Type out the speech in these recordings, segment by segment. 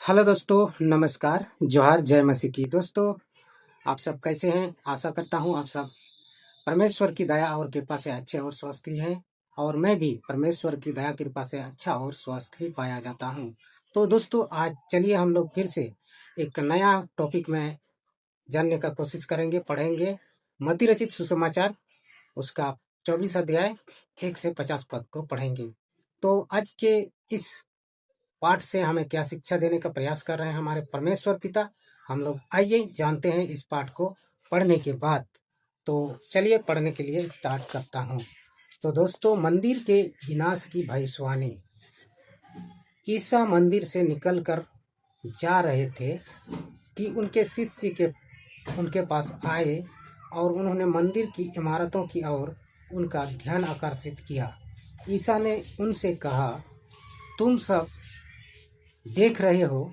Hello दोस्तों, नमस्कार। जोहार, जय मसीह की। दोस्तों, आप सब कैसे हैं? आशा करता हूं आप सब परमेश्वर की दया और कृपा से अच्छे और स्वस्थ ही हैं। और मैं भी परमेश्वर की दया कृपा से अच्छा और स्वस्थ ही पाया जाता हूं। तो दोस्तों, आज चलिए हम लोग फिर से एक नया टॉपिक में जानने का कोशिश करेंगे, पढ़ेंगे मत्ती रचित सुसमाचार, उसका 24 अध्याय 1 से 50 पद को पढ़ेंगे। तो आज के इस पाठ से हमें क्या शिक्षा देने का प्रयास कर रहे हैं हमारे परमेश्वर पिता, हम लोग आइए जानते हैं इस पाठ को पढ़ने के बाद। तो चलिए पढ़ने के लिए स्टार्ट करता हूँ। तो दोस्तों, मंदिर के विनाश की भविष्यवाणी। ईसा मंदिर से निकलकर जा रहे थे कि उनके शिष्य के उनके पास आए और उन्होंने मंदिर की इमारतों की ओर उनका ध्यान आकर्षित किया। ईसा ने उनसे कहा, तुम सब देख रहे हो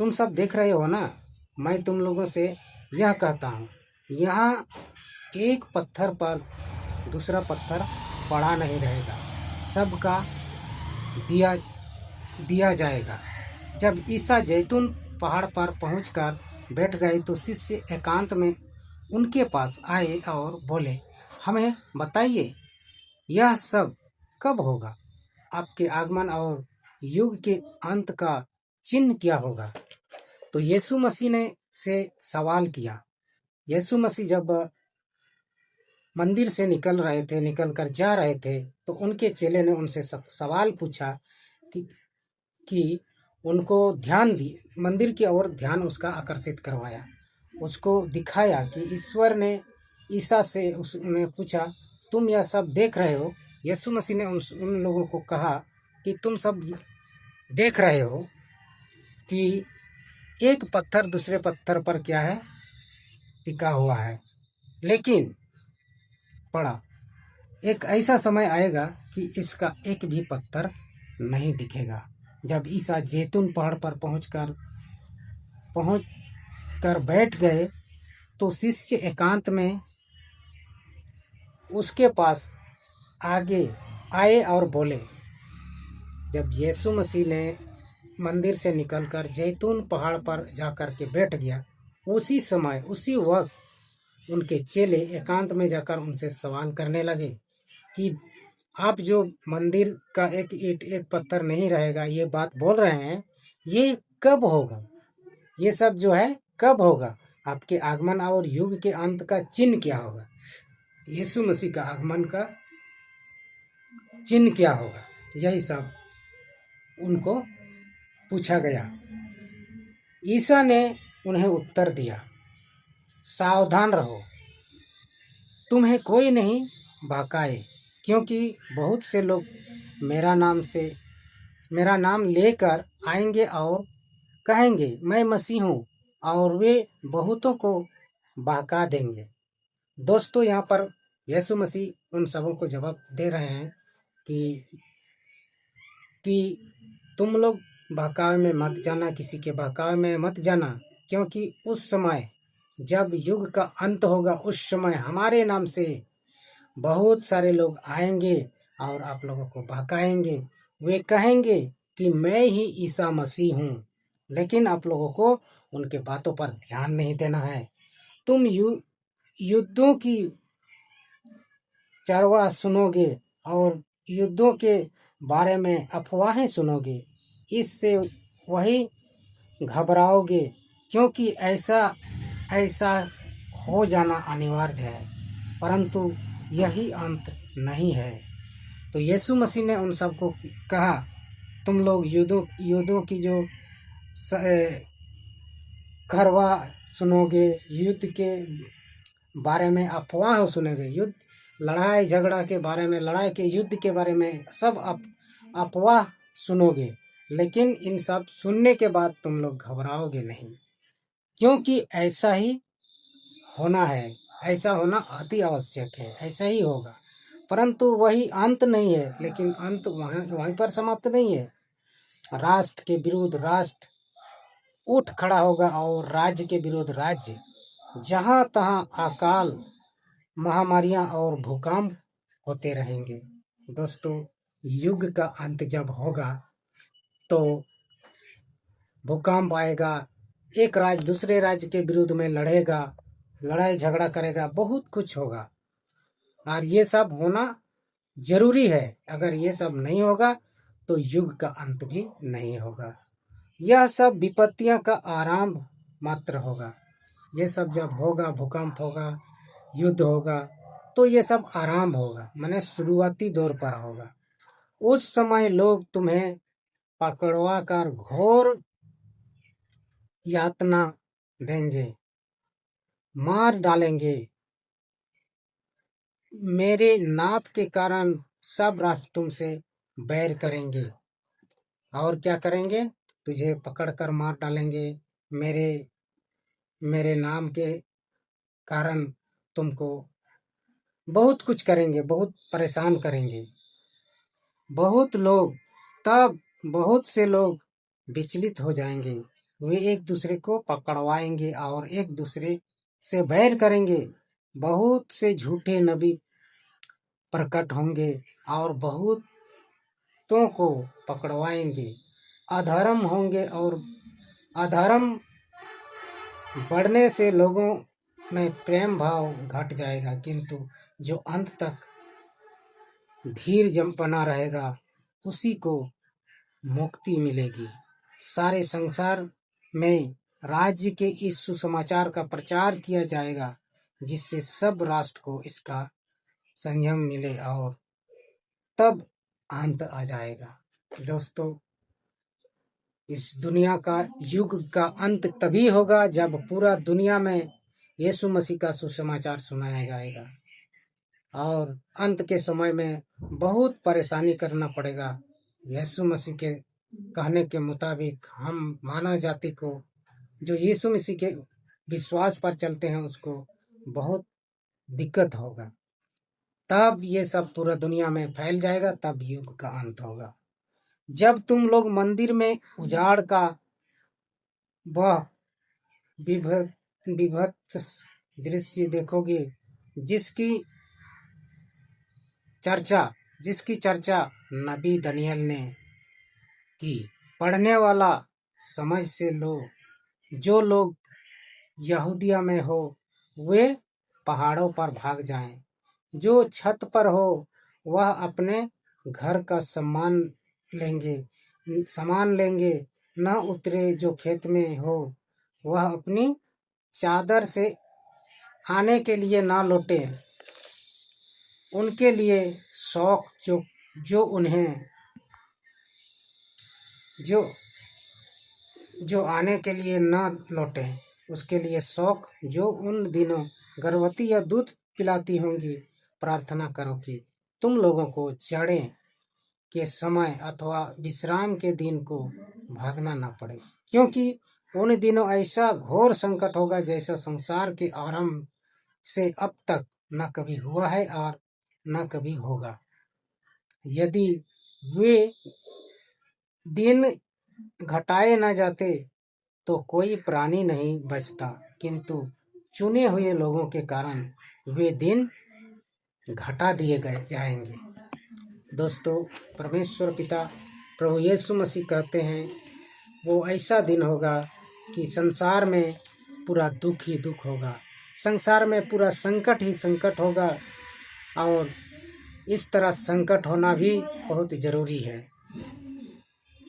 तुम सब देख रहे हो ना? मैं तुम लोगों से यह कहता हूँ, यहाँ एक पत्थर पर दूसरा पत्थर पड़ा नहीं रहेगा, सबका दिया दिया जाएगा। जब ईसा जैतून पहाड़ पर पहुंचकर बैठ गए तो शिष्य एकांत में उनके पास आए और बोले, हमें बताइए, यह सब कब होगा? आपके आगमन और युग के अंत का चिन्ह क्या होगा? तो यीशु मसीह ने से सवाल किया। यीशु मसीह जब मंदिर से निकल कर जा रहे थे, तो उनके चेले ने उनसे सवाल पूछा कि उनको मंदिर की ओर ध्यान उसका आकर्षित करवाया। उसको दिखाया कि ईश्वर ने ईसा से उन्हें पूछा, तुम यह सब देख रहे हो? यीशु मसीह ने उन लोगों को कहा कि तुम सब देख रहे हो कि एक पत्थर दूसरे पत्थर पर क्या है, टिका हुआ है। लेकिन पड़ा, एक ऐसा समय आएगा कि इसका एक भी पत्थर नहीं दिखेगा। जब ईसा जैतून पहाड़ पर पहुंच कर बैठ गए तो शिष्य एकांत में उसके पास आगे आए और बोले। जब यीशु मसीह ने मंदिर से निकलकर जैतून पहाड़ पर जाकर के बैठ गया, उसी समय उसी वक्त उनके चेले एकांत में जाकर उनसे सवाल करने लगे कि आप जो मंदिर का एक ईंट एक पत्थर नहीं रहेगा ये बात बोल रहे हैं, ये कब होगा? ये सब जो है कब होगा? आपके आगमन और युग के अंत का चिन्ह क्या होगा? यीशु मसीह का आगमन का चिन्ह क्या होगा? यही सब उनको पूछा गया। ईसा ने उन्हें उत्तर दिया, सावधान रहो, तुम्हें कोई नहीं बहकाए, क्योंकि बहुत से लोग मेरा नाम लेकर आएंगे और कहेंगे, मैं मसीह हूँ, और वे बहुतों को बहका देंगे। दोस्तों, यहाँ पर यीशु मसीह उन सबों को जवाब दे रहे हैं कि तुम लोग बहकावे में मत जाना, किसी के बहकावे में मत जाना, क्योंकि उस समय जब युग का अंत होगा, उस समय हमारे नाम से बहुत सारे लोग आएंगे और आप लोगों को बहकाएंगे। वे कहेंगे कि मैं ही ईसा मसीह हूँ, लेकिन आप लोगों को उनके बातों पर ध्यान नहीं देना है। तुम युद्धों की चर्चा सुनोगे और युद्धों के बारे में अफवाहें सुनोगे, इससे वही घबराओगे, क्योंकि ऐसा ऐसा हो जाना अनिवार्य है, परंतु यही अंत नहीं है। तो यीशु मसीह ने उन सबको कहा, तुम लोग युद्धों की जो खरवा सुनोगे, युद्ध के बारे में अफवाह सुनोगे, लड़ाई झगड़ा के बारे में, लड़ाई के युद्ध के बारे में सब अफवाह सुनोगे, लेकिन इन सब सुनने के बाद तुम लोग घबराओगे नहीं, क्योंकि ऐसा ही होना है, ऐसा होना अति आवश्यक है, ऐसा ही होगा। परंतु वही अंत नहीं है, लेकिन अंत वहीं पर समाप्त नहीं है। राष्ट्र के विरुद्ध राष्ट्र उठ खड़ा होगा और राज्य के विरुद्ध राज्य। जहाँ तहाँ अकाल, महामारियां और भूकंप होते रहेंगे। दोस्तों, युग का अंत जब होगा तो भूकंप आएगा, एक राज्य दूसरे राज्य के विरुद्ध में लड़ेगा, लड़ाई झगड़ा करेगा, बहुत कुछ होगा। और ये सब होना जरूरी है। अगर ये सब नहीं होगा तो युग का अंत भी नहीं होगा। यह सब विपत्तियां का आरंभ मात्र होगा। ये सब जब होगा, भूकंप होगा, युद्ध होगा, तो ये सब आरंभ होगा, माने शुरुआती दौर पर होगा। उस समय लोग तुम्हें पकड़वा कर घोर यातना देंगे, मार डालेंगे। मेरे नाथ के कारण सब राष्ट्र तुमसे बैर करेंगे। और क्या करेंगे? तुझे पकड़कर मार डालेंगे। मेरे नाम के कारण तुमको बहुत कुछ करेंगे, बहुत परेशान करेंगे। बहुत से लोग विचलित हो जाएंगे। वे एक दूसरे को पकड़वाएंगे और एक दूसरे से बैर करेंगे। बहुत से झूठे नबी प्रकट होंगे और बहुतों को पकड़वाएंगे। अधर्म होंगे और अधर्म बढ़ने से लोगों में प्रेम भाव घट जाएगा, किंतु जो अंत तक धीर बना रहेगा उसी को मुक्ति मिलेगी। सारे संसार में राज्य के इस सुसमाचार का प्रचार किया जाएगा, जिससे सब राष्ट्र को इसका संयम मिले और तब अंत आ जाएगा। दोस्तों, इस दुनिया का युग का अंत तभी होगा जब पूरा दुनिया में यीशु मसीह का सुसमाचार सुनाया जाएगा। और अंत के समय में बहुत परेशानी करना पड़ेगा। यीशु मसीह के कहने के मुताबिक हम मानव जाति को, जो यीशु मसीह के विश्वास पर चलते हैं, उसको बहुत दिक्कत होगा। तब ये सब पूरा दुनिया में फैल जाएगा, तब युग का अंत होगा। जब तुम लोग मंदिर में उजाड़ का वह विभत्स दृश्य देखोगे, जिसकी चर्चा नबी दानियल ने की, पढ़ने वाला समझ से लो। जो लोग यहूदिया में हो वे पहाड़ों पर भाग जाएं, जो छत पर हो वह अपने घर का सामान लेंगे, न उतरे। जो खेत में हो वह अपनी चादर से आने के लिए ना लौटे। उनके लिए शौक जो आने के लिए न लौटे, उसके लिए शौक जो उन दिनों गर्भवती या दूध पिलाती होंगी। प्रार्थना करो कि तुम लोगों को जड़ें के समय अथवा विश्राम के दिन को भागना न पड़े, क्योंकि उन दिनों ऐसा घोर संकट होगा जैसा संसार के आरंभ से अब तक न कभी हुआ है और न कभी होगा। यदि वे दिन घटाए न जाते तो कोई प्राणी नहीं बचता, किंतु चुने हुए लोगों के कारण वे दिन घटा दिए जाएंगे। दोस्तों, परमेश्वर पिता प्रभु यीशु मसीह कहते हैं वो ऐसा दिन होगा कि संसार में पूरा दुख ही दुख होगा, संसार में पूरा संकट ही संकट होगा। और इस तरह संकट होना भी बहुत जरूरी है।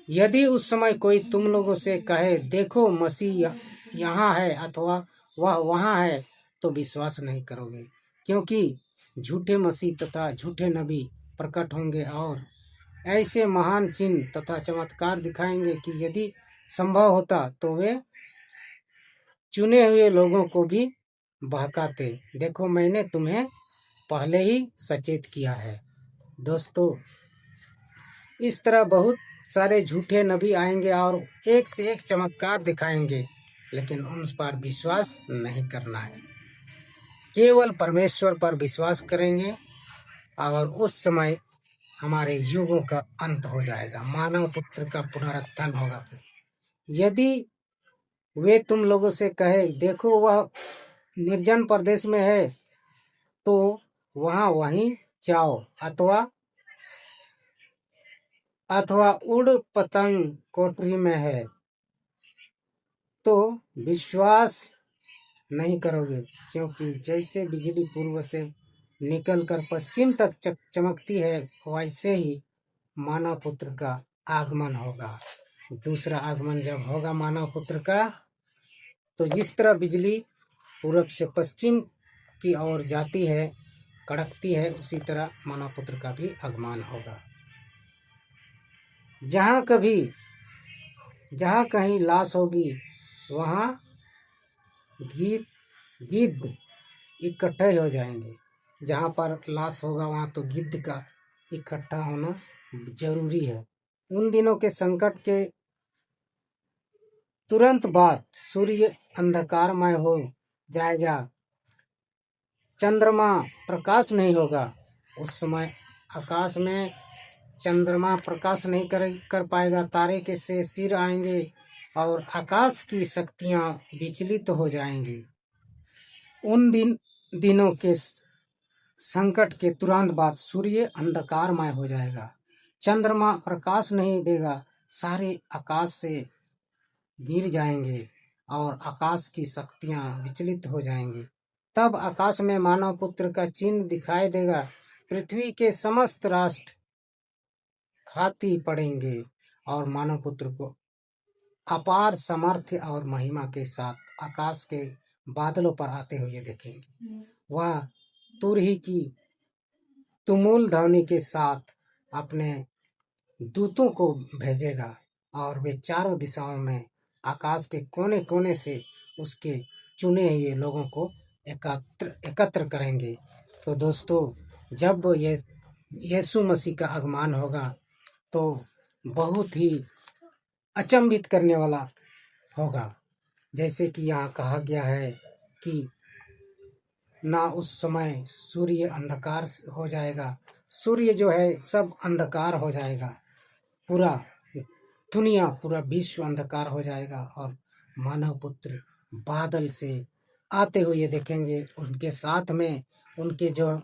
यदि उस समय कोई तुम लोगों से कहे देखो मसीह यहाँ है अथवा वह वहाँ है, तो विश्वास नहीं करोगे, क्योंकि झूठे मसीह तथा झूठे नबी प्रकट होंगे और ऐसे महान चिन्ह तथा चमत्कार दिखाएंगे कि यदि संभव होता तो वे चुने हुए लोगों को भी बहकाते। देखो, मैंने तुम्हें पहले ही सचेत किया है। दोस्तों, इस तरह बहुत सारे झूठे नबी आएंगे और एक से एक चमत्कार दिखाएंगे, लेकिन उन पर विश्वास नहीं करना है। केवल परमेश्वर पर विश्वास करेंगे और उस समय हमारे युगों का अंत हो जाएगा, मानव पुत्र का पुनरुत्थान होगा। फिर यदि वे तुम लोगों से कहे देखो वह निर्जन प्रदेश में है, तो वहीं जाओ, अथवा उड़ पतंग कोठरी में है, तो विश्वास नहीं करोगे, क्योंकि जैसे बिजली पूर्व से निकलकर पश्चिम तक चमकती है, वैसे ही मानव पुत्र का आगमन होगा। दूसरा आगमन जब होगा मानव पुत्र का, तो जिस तरह बिजली पूरब से पश्चिम की ओर जाती है, कड़कती है, उसी तरह मानव पुत्र का भी आगमन होगा। जहाँ कहीं लाश होगी, वहाँ गिद्ध इकट्ठे हो जाएंगे। जहाँ पर लाश होगा वहाँ तो गिद्ध का इकट्ठा होना जरूरी है। उन दिनों के संकट के तुरंत बाद सूर्य अंधकारमय हो जाएगा, चंद्रमा प्रकाश नहीं होगा। उस समय आकाश में चंद्रमा प्रकाश नहीं कर पाएगा, तारे के से सिर आएंगे और आकाश की शक्तियां विचलित हो जाएंगी। उन दिनों के संकट के तुरंत बाद सूर्य अंधकारमय हो जाएगा, चंद्रमा प्रकाश नहीं देगा, सारे आकाश से गिर जाएंगे और आकाश की शक्तियां विचलित हो जाएंगी। तब आकाश में मानव पुत्र का चिन्ह दिखाई देगा। पृथ्वी के समस्त राष्ट्र खाती पड़ेंगे और मानव पुत्र को अपार सामर्थ्य और महिमा के साथ आकाश के बादलों पर आते हुए देखेंगे। वह तुरही की तुमुल ध्वनि के साथ अपने दूतों को भेजेगा और वे चारों दिशाओं में आकाश के कोने कोने से उसके चुने हुए लोगों को एकत्र करेंगे। तो दोस्तों, जब यीशु मसीह का आगमन होगा तो बहुत ही अचंभित करने वाला होगा। जैसे कि यहाँ कहा गया है कि ना उस समय सूर्य अंधकार हो जाएगा, सूर्य जो है सब अंधकार हो जाएगा, पूरा दुनिया पूरा विश्व अंधकार हो जाएगा और मानव पुत्र बादल से आते हुए देखेंगे। उनके साथ में उनके जो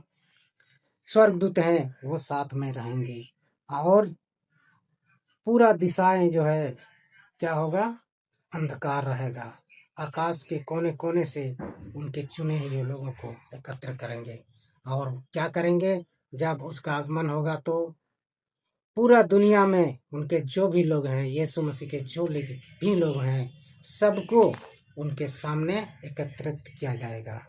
स्वर्गदूत हैं वो साथ में रहेंगे और पूरा दिशाएं जो है क्या होगा, अंधकार रहेगा। आकाश के कोने कोने से उनके चुने हुए लोगों को एकत्र करेंगे और क्या करेंगे, जब उसका आगमन होगा तो पूरा दुनिया में उनके जो भी लोग हैं, यीशु मसीह के जो भी लोग हैं, सबको उनके सामने एकत्रित किया जाएगा।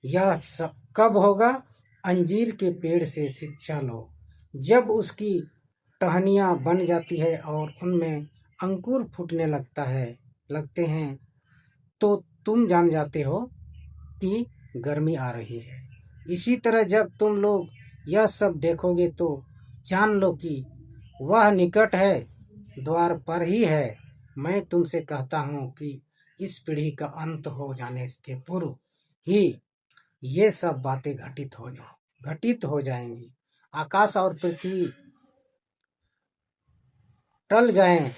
यह सब कब होगा? अंजीर के पेड़ से शिक्षा लो। जब उसकी टहनियाँ बन जाती है और उनमें अंकुर फूटने लगते हैं, तो तुम जान जाते हो कि गर्मी आ रही है। इसी तरह जब तुम लोग यह सब देखोगे तो जान लो कि वह निकट है, द्वार पर ही है। मैं तुमसे कहता हूँ कि इस पीढ़ी का अंत हो जाने के पूर्व ही ये सब बातें घटित हो जाएंगी। आकाश और पृथ्वी टल जाएं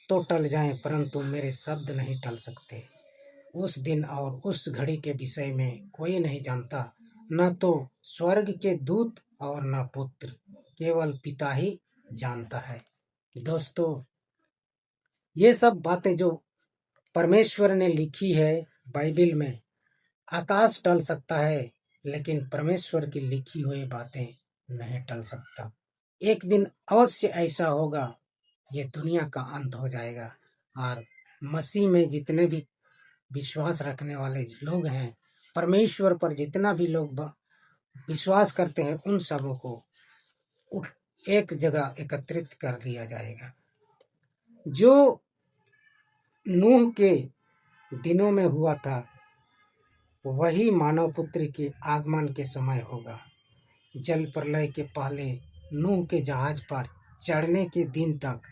तो टल जाएं, परंतु मेरे शब्द नहीं टल सकते। उस दिन और उस घड़ी के विषय में कोई नहीं जानता, न तो स्वर्ग के दूत और न पुत्र, केवल पिता ही जानता है। दोस्तों, ये सब बातें जो परमेश्वर ने लिखी है बाइबल में, आकाश टल सकता है लेकिन परमेश्वर की लिखी हुई बातें नहीं टल सकता। एक दिन अवश्य ऐसा होगा, ये दुनिया का अंत हो जाएगा और मसीह में जितने भी विश्वास रखने वाले लोग हैं, परमेश्वर पर जितना भी लोग विश्वास करते हैं, उन सबों को एक जगह एकत्रित कर दिया जाएगा। जो नूह के दिनों में हुआ था वही मानव पुत्र के आगमन के समय होगा। जल प्रलय के पहले नूह के जहाज पर चढ़ने के दिन तक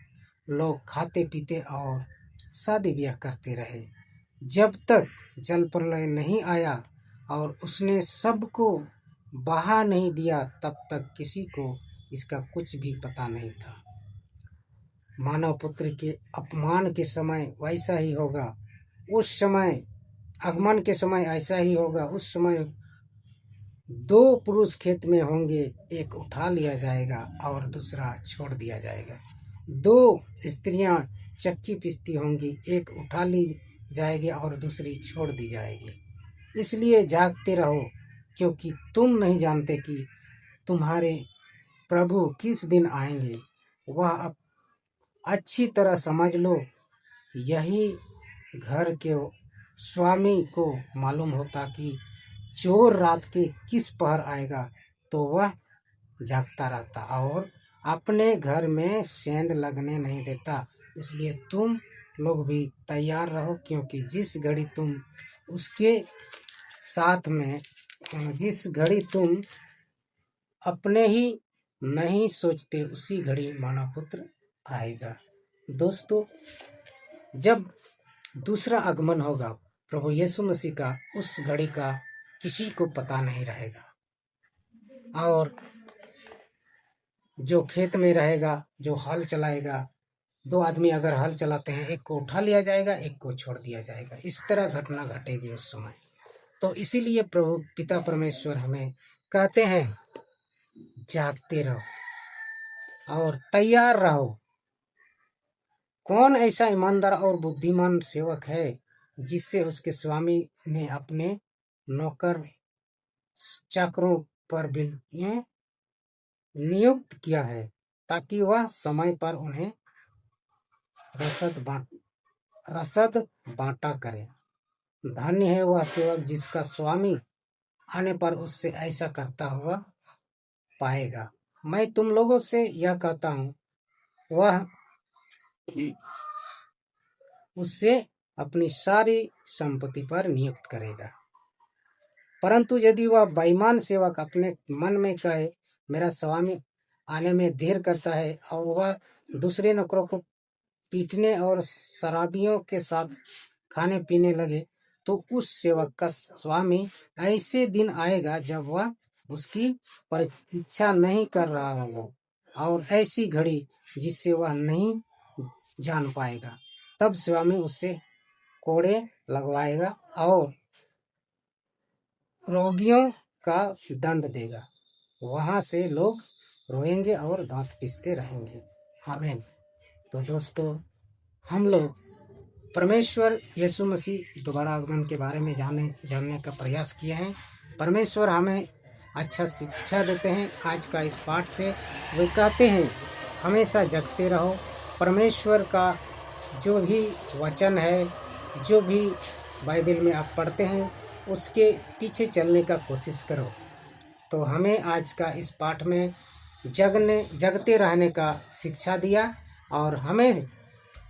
लोग खाते पीते और शादी ब्याह करते रहे। जब तक जल प्रलय नहीं आया और उसने सबको बहा नहीं दिया, तब तक किसी को इसका कुछ भी पता नहीं था। मानव पुत्र के अपमान के समय वैसा ही होगा। उस समय आगमन के समय ऐसा ही होगा। उस समय 2 पुरुष खेत में होंगे, एक उठा लिया जाएगा और दूसरा छोड़ दिया जाएगा। 2 स्त्रियां चक्की पीसती होंगी, एक उठा ली जाएगी और दूसरी छोड़ दी जाएगी। इसलिए जागते रहो, क्योंकि तुम नहीं जानते कि तुम्हारे प्रभु किस दिन आएंगे। वह अब अच्छी तरह समझ लो, यही घर के स्वामी को मालूम होता कि चोर रात के किस पहर आएगा, तो वह जागता रहता और अपने घर में सेंध लगने नहीं देता। इसलिए तुम लोग भी तैयार रहो, क्योंकि जिस घड़ी तुम उसके साथ में, जिस घड़ी तुम अपने ही नहीं सोचते, उसी घड़ी मानव पुत्र आएगा। दोस्तों, जब दूसरा आगमन होगा प्रभु यीशु मसीह का, उस घड़ी का किसी को पता नहीं रहेगा। और जो खेत में रहेगा, जो हल चलाएगा, दो आदमी अगर हल चलाते हैं, एक को उठा लिया जाएगा, एक को छोड़ दिया जाएगा। इस तरह घटना घटेगी उस समय। तो इसीलिए प्रभु पिता परमेश्वर हमें कहते हैं, जागते रहो और तैयार रहो। कौन ऐसा ईमानदार और बुद्धिमान सेवक है जिससे उसके स्वामी ने अपने नौकर चाकरों पर नियुक्त किया है, ताकि वह समय पर उन्हें रसद बांटा करे। धन्य है वह सेवक जिसका स्वामी आने पर उससे ऐसा करता हुआ पाएगा। मैं तुम लोगों से यह कहता हूँ, वह उससे अपनी सारी संपत्ति पर नियुक्त करेगा। परंतु यदि वह बेईमान सेवक अपने मन में कहे, मेरा स्वामी आने में देर करता है, और वह दूसरे नौकरों को पीटने और शराबियों के साथ खाने पीने लगे, तो उस सेवक का स्वामी ऐसे दिन आएगा जब वह उसकी प्रतीक्षा नहीं कर रहा होगा, और ऐसी घड़ी जिससे वह नहीं जान पाएगा। तब स्वामी उससे कोड़े लगवाएगा और रोगियों का दंड देगा। वहां से लोग रोएंगे और दांत पीसते रहेंगे। आमीन। तो दोस्तों, हम लोग परमेश्वर यीशु मसीह दोबारा आगमन के बारे में जानने का प्रयास किए हैं। परमेश्वर हमें अच्छा शिक्षा देते हैं। आज का इस पाठ से वे कहते हैं, हमेशा जगते रहो। परमेश्वर का जो भी वचन है, जो भी बाइबल में आप पढ़ते हैं, उसके पीछे चलने का कोशिश करो। तो हमें आज का इस पाठ में जगते रहने का शिक्षा दिया, और हमें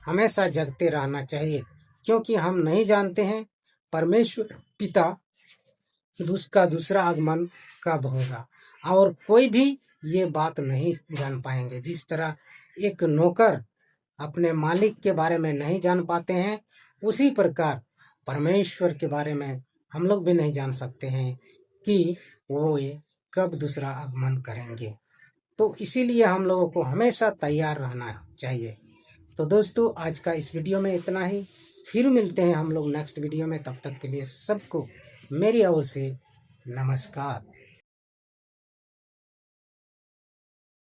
हमेशा जगते रहना चाहिए, क्योंकि हम नहीं जानते हैं परमेश्वर पिता उसका दूसरा आगमन कब होगा, और कोई भी ये बात नहीं जान पाएंगे। जिस तरह एक नौकर अपने मालिक के बारे में नहीं जान पाते हैं, उसी प्रकार परमेश्वर के बारे में हम लोग भी नहीं जान सकते हैं कि वो ये कब दूसरा आगमन करेंगे। तो इसीलिए हम लोगों को हमेशा तैयार रहना चाहिए। तो दोस्तों, आज का इस वीडियो में इतना ही। फिर मिलते हैं हम लोग नेक्स्ट वीडियो में। तब तक के लिए सबको मेरी ओर से नमस्कार।